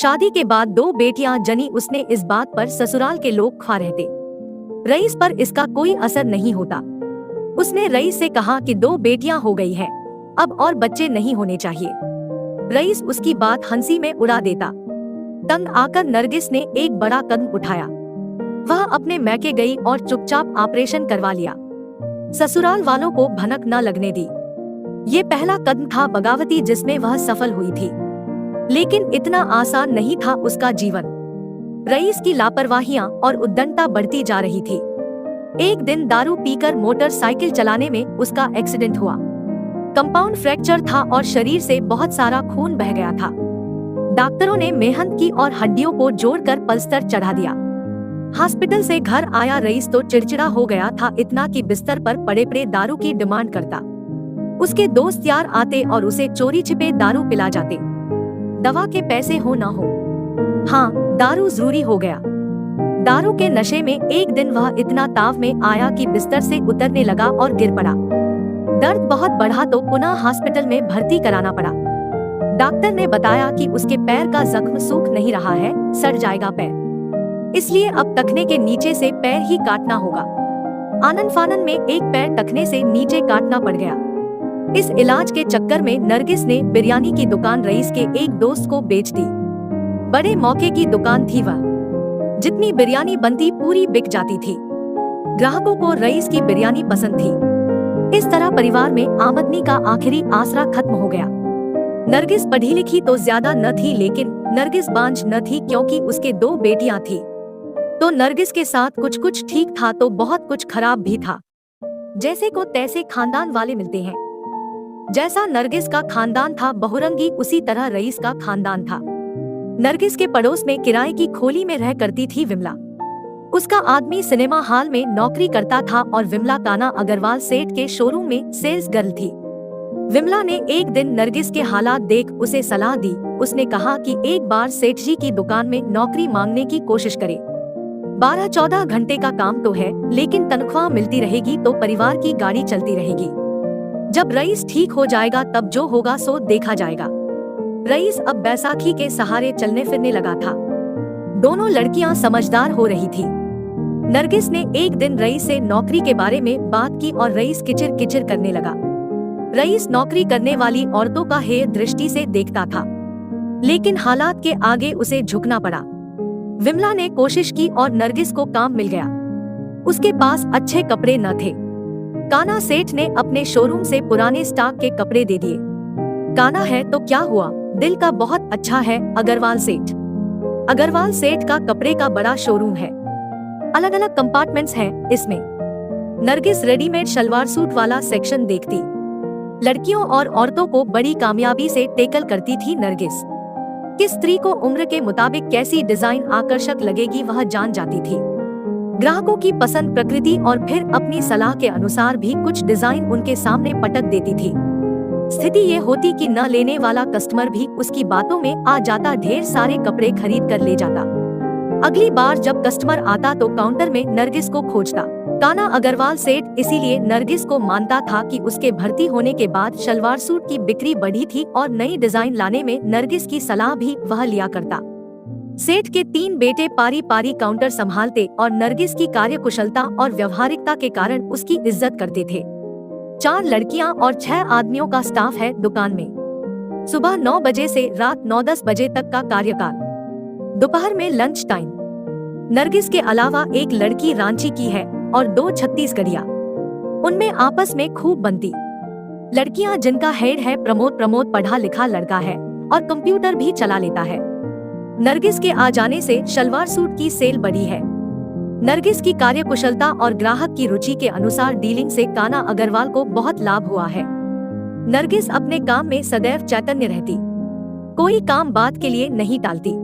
शादी के बाद 2 बेटियां जनी उसने इस बात पर ससुराल के लोग खा रहते। रईस पर इसका कोई असर नहीं होता। उसने रईस से कहा कि 2 बेटियां हो गई हैं, अब और बच्चे नहीं होने चाहिए। रईस उसकी बात हंसी में उड़ा देता। तंग आकर नरगिस ने एक बड़ा कदम उठाया। वह अपने मैके गई और चुपचाप ऑपरेशन करवा लिया। ससुराल वालों को भनक न लगने दी। ये पहला कदम था बगावती जिसमें वह सफल हुई थी। लेकिन इतना आसान नहीं था उसका जीवन। रईस की लापरवाहियां और उद्दंडता बढ़ती जा रही थी। एक दिन दारू पीकर मोटरसाइकिल चलाने में उसका एक्सीडेंट हुआ। कंपाउंड फ्रैक्चर था और शरीर से बहुत सारा खून बह गया था। डॉक्टरों ने मेहनत की और हड्डियों को जोड़कर पलस्तर चढ़ा दिया। हॉस्पिटल से घर आया रईस तो चिड़चिड़ा हो गया था, इतना कि बिस्तर पर पड़े पड़े दारू की डिमांड करता। उसके दोस्त यार आते और उसे चोरी छिपे दारू पिला जाते। दवा के पैसे हो ना हो, हाँ दारू जरूरी हो गया। दारू के नशे में एक दिन वह इतना ताव में आया कि बिस्तर से उतरने लगा और गिर पड़ा। दर्द बहुत बढ़ा तो पुनः हॉस्पिटल में भर्ती कराना पड़ा। डॉक्टर ने बताया कि उसके पैर का जख्म सूख नहीं रहा है, सड़ जाएगा पैर, इसलिए अब टखने के नीचे से पैर ही काटना होगा। आनन फानन में एक पैर टखने से नीचे काटना पड़ गया। इस इलाज के चक्कर में नरगिस ने बिरयानी की दुकान रईस के एक दोस्त को बेच दी। बड़े मौके की दुकान थी वह, जितनी बिरयानी बनती पूरी बिक जाती थी। ग्राहकों को रईस की बिरयानी पसंद थी। इस तरह परिवार में आमदनी का आखिरी आसरा खत्म हो गया। नरगिस पढ़ी लिखी तो ज्यादा न थी, लेकिन नरगिस बांझ न थी क्योंकि उसके 2 बेटियां थी। तो नरगिस के साथ कुछ कुछ ठीक था तो बहुत कुछ खराब भी था। जैसे को तैसे खानदान वाले मिलते हैं। जैसा नरगिस का खानदान था बहुरंगी, उसी तरह रईस का खानदान था। नरगिस के पड़ोस में किराए की खोली में रह करती थी विमला। उसका आदमी सिनेमा हॉल में नौकरी करता था और विमला काना अग्रवाल सेठ के शोरूम में सेल्स गर्ल थी। विमला ने एक दिन नरगिस के हालात देख उसे सलाह दी। उसने कहा कि एक बार सेठ जी की दुकान में नौकरी मांगने की कोशिश करे। 12-14 घंटे का काम तो है, लेकिन तनख्वाह मिलती रहेगी तो परिवार की गाड़ी चलती रहेगी। जब रईस ठीक हो जाएगा तब जो होगा सो देखा जाएगा। रईस अब बैसाखी के सहारे चलने फिरने लगा था। दोनों लड़कियां समझदार हो रही थी। नरगिस ने एक दिन रईस से नौकरी के बारे में बात की और रईस किचिर किचिर करने लगा। रईस नौकरी करने वाली औरतों का हेय दृष्टि से देखता था, लेकिन हालात के आगे उसे झुकना पड़ा। विमला ने कोशिश की और नरगिस को काम मिल गया। उसके पास अच्छे कपड़े न थे। काना सेठ ने अपने शोरूम से पुराने स्टॉक के कपड़े दे दिए। काना है तो क्या हुआ, दिल का बहुत अच्छा है अग्रवाल सेठ। अग्रवाल सेठ का कपड़े का बड़ा शोरूम है, अलग अलग कंपार्टमेंट्स हैं इसमें। नरगिस रेडीमेड शलवार सूट वाला सेक्शन देखती। लड़कियों और औरतों को बड़ी कामयाबी से टेकल करती थी नरगिस। किस स्त्री को उम्र के मुताबिक कैसी डिजाइन आकर्षक लगेगी वह जान जाती थी। ग्राहकों की पसंद, प्रकृति और फिर अपनी सलाह के अनुसार भी कुछ डिजाइन उनके सामने पटक देती थी। स्थिति ये होती कि न लेने वाला कस्टमर भी उसकी बातों में आ जाता, ढेर सारे कपड़े खरीद कर ले जाता। अगली बार जब कस्टमर आता तो काउंटर में नरगिस को खोजता। काना अग्रवाल सेठ इसीलिए नरगिस को मानता था कि उसके भर्ती होने के बाद शलवार सूट की बिक्री बढ़ी थी और नई डिजाइन लाने में नरगिस की सलाह भी वह लिया करता। सेठ के 3 बेटे पारी पारी काउंटर संभालते और नरगिस की कार्यकुशलता और व्यवहारिकता के कारण उसकी इज्जत करते थे। 4 लड़कियां और 6 आदमियों का स्टाफ है दुकान में। सुबह 9 बजे से रात 9-10 बजे तक का कार्यकाल। दोपहर में लंच टाइम। नरगिस के अलावा एक लड़की रांची की है और 2 छत्तीसगढ़िया। उनमें आपस में खूब बनती। लड़कियां जिनका हेड है प्रमोद पढ़ा लिखा लड़का है और कंप्यूटर भी चला लेता है। नरगिस के आ जाने से शलवार सूट की सेल बढ़ी है। नरगिस की कार्यकुशलता और ग्राहक की रुचि के अनुसार डीलिंग से काना अग्रवाल को बहुत लाभ हुआ है। नरगिस अपने काम में सदैव चैतन्य रहती, कोई काम बात के लिए नहीं टालती।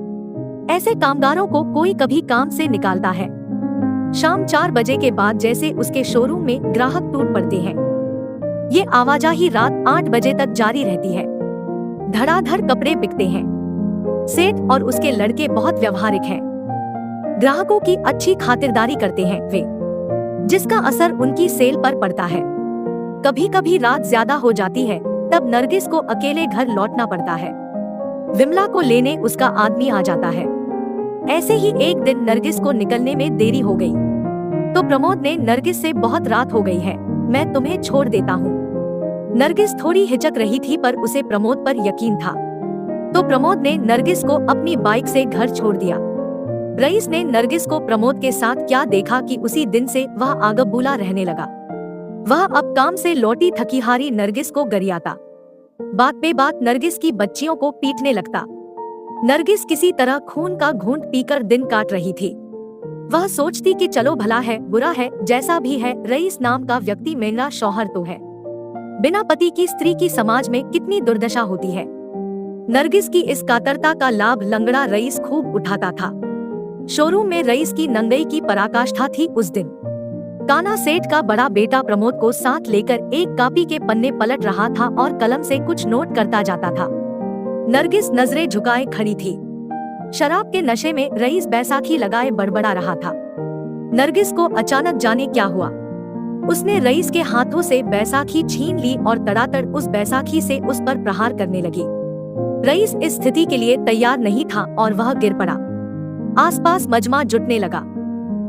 ऐसे कामगारों को कोई कभी काम से निकालता है। शाम 4 बजे के बाद जैसे उसके शोरूम में ग्राहक टूट पड़ते हैं। ये आवाजाही रात 8 बजे तक जारी रहती है। धड़ाधड़ कपड़े बिकते हैं। सेठ और उसके लड़के बहुत व्यवहारिक हैं। ग्राहकों की अच्छी खातिरदारी करते हैं वे, जिसका असर उनकी सेल पर पड़ता है। कभी कभी रात ज्यादा हो जाती है, तब नरगिस को अकेले घर लौटना पड़ता है। विमला को लेने उसका आदमी आ जाता है। ऐसे ही एक दिन नरगिस को निकलने में देरी हो गई तो प्रमोद ने नरगिस से बहुत रात हो गई है, मैं तुम्हें छोड़ देता हूँ। नरगिस थोड़ी हिचक रही थी पर उसे प्रमोद पर यकीन था तो प्रमोद ने नरगिस को अपनी बाइक से घर छोड़ दिया। रईस ने नरगिस को प्रमोद के साथ क्या देखा कि उसी दिन से वह आगबूला रहने लगा। वह अब काम से लौटी थकी हारी नरगिस को गरियाता, बात पे बात नरगिस की बच्चियों को पीटने लगता। नरगिस किसी तरह खून का घूंट पीकर दिन काट रही थी। वह सोचती कि चलो भला है बुरा है जैसा भी है, रईस नाम का व्यक्ति मेरा शौहर तो है। बिना पति की स्त्री की समाज में कितनी दुर्दशा होती है। नरगिस की इस कातरता का लाभ लंगड़ा रईस खूब उठाता था। शोरूम में रईस की नंगई की पराकाष्ठा थी उस दिन। काना सेठ का बड़ा बेटा प्रमोद को साथ लेकर एक कापी के पन्ने पलट रहा था और कलम से कुछ नोट करता जाता था। नरगिस नजरें झुकाए खड़ी थी। शराब के नशे में रईस बैसाखी लगाए बड़बड़ा रहा था। नरगिस को अचानक जाने क्या हुआ, उसने रईस के हाथों से बैसाखी छीन ली और तड़ातड़ उस बैसाखी से उस पर प्रहार करने लगी। रईस इस स्थिति के लिए तैयार नहीं था और वह गिर पड़ा। आसपास मजमा जुटने लगा।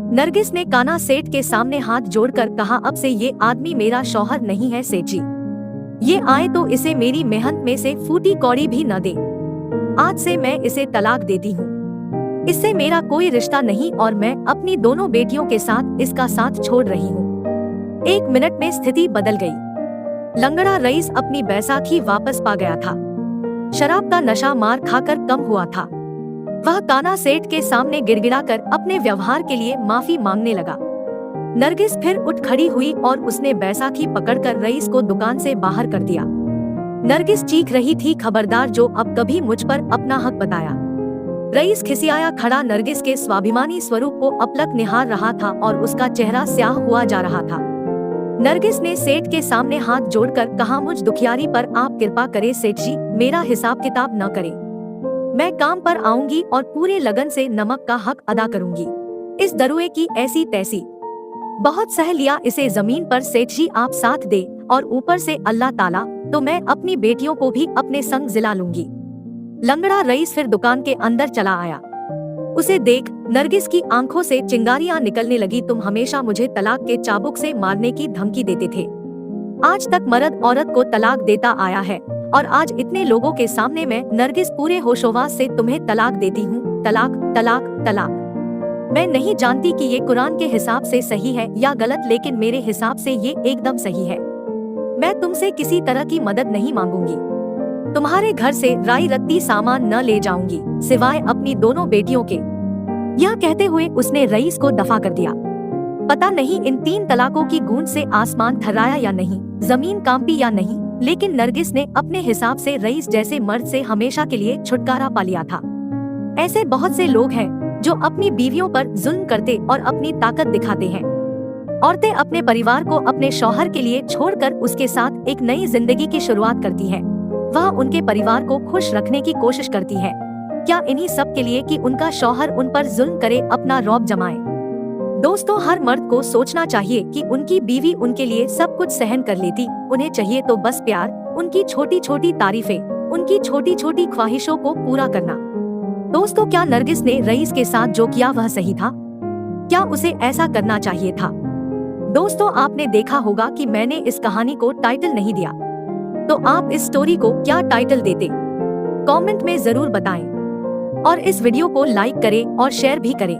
नरगिस ने काना सेठ के सामने हाथ जोड़कर कहा, अब से ये आदमी मेरा शौहर नहीं है सेठ जी। ये आए तो इसे मेरी मेहनत में से फूटी कौड़ी भी न दे। आज से मैं इसे तलाक देती हूँ। इससे मेरा कोई रिश्ता नहीं और मैं अपनी दोनों बेटियों के साथ इसका साथ छोड़ रही हूँ। 1 मिनट में स्थिति बदल गई। लंगड़ा रईस अपनी बैसाखी वापस पा गया था। शराब का नशा मार खाकर कम हुआ था। वह काना सेठ के सामने गिड़गिड़ाकर अपने व्यवहार के लिए माफी मांगने लगा। नरगिस फिर उठ खड़ी हुई और उसने बैसाखी पकड़कर रईस को दुकान से बाहर कर दिया। नरगिस चीख रही थी, खबरदार जो अब कभी मुझ पर अपना हक बताया। रईस खिसियाया खड़ा नरगिस के स्वाभिमानी स्वरूप को अपलक निहार रहा था और उसका चेहरा स्याह हुआ जा रहा था। नरगिस ने सेठ के सामने हाथ जोड़कर कहा, मुझ दुखियारी पर आप कृपा करें सेठ जी, मेरा हिसाब किताब न करें। मैं काम पर आऊंगी और पूरे लगन से नमक का हक अदा करूंगी। इस दरुए की ऐसी तैसी बहुत सह लिया इसे जमीन पर सेठ जी आप साथ दे और ऊपर से अल्लाह ताला तो मैं अपनी बेटियों को भी अपने संग जिला लूंगी। लंगड़ा रईस फिर दुकान के अंदर चला आया। उसे देख नरगिस की आंखों से चिंगारियां निकलने लगी। तुम हमेशा मुझे तलाक के चाबुक से मारने की धमकी देते थे। आज तक मर्द औरत को तलाक देता आया है और आज इतने लोगों के सामने मैं नरगिस पूरे होशोवास से तुम्हें तलाक देती हूँ। तलाक तलाक तलाक। मैं नहीं जानती कि ये कुरान के हिसाब से सही है या गलत, लेकिन मेरे हिसाब से ये एकदम सही है। मैं तुमसे किसी तरह की मदद नहीं मांगूंगी। तुम्हारे घर से राई रत्ती सामान न ले जाऊंगी सिवाय अपनी दोनों बेटियों के। यह कहते हुए उसने रईस को दफा कर दिया। पता नहीं इन 3 तलाकों की गूंज से आसमान थर्राया या नहीं, जमीन कांपी या नहीं, लेकिन नरगिस ने अपने हिसाब से रईस जैसे मर्द से हमेशा के लिए छुटकारा पा लिया था। ऐसे बहुत से लोग हैं जो अपनी बीवियों पर जुल्म करते और अपनी ताकत दिखाते हैं। औरतें अपने परिवार को अपने शौहर के लिए छोड़कर उसके साथ एक नई जिंदगी की शुरुआत करती हैं। वह उनके परिवार को खुश रखने की कोशिश करती है। क्या इन्हीं सब के लिए कि उनका शौहर उन पर जुल्म करे, अपना रौब जमाए? दोस्तों, हर मर्द को सोचना चाहिए कि उनकी बीवी उनके लिए सब कुछ सहन कर लेती। उन्हें चाहिए तो बस प्यार, उनकी छोटी छोटी तारीफें, उनकी छोटी छोटी ख्वाहिशों को पूरा करना। दोस्तों, क्या नरगिस ने रईस के साथ जो किया वह सही था? क्या उसे ऐसा करना चाहिए था? दोस्तों, आपने देखा होगा कि मैंने इस कहानी को टाइटल नहीं दिया, तो आप इस स्टोरी को क्या टाइटल देते? कमेंट में जरूर बताएं और इस वीडियो को लाइक करें और शेयर भी करें।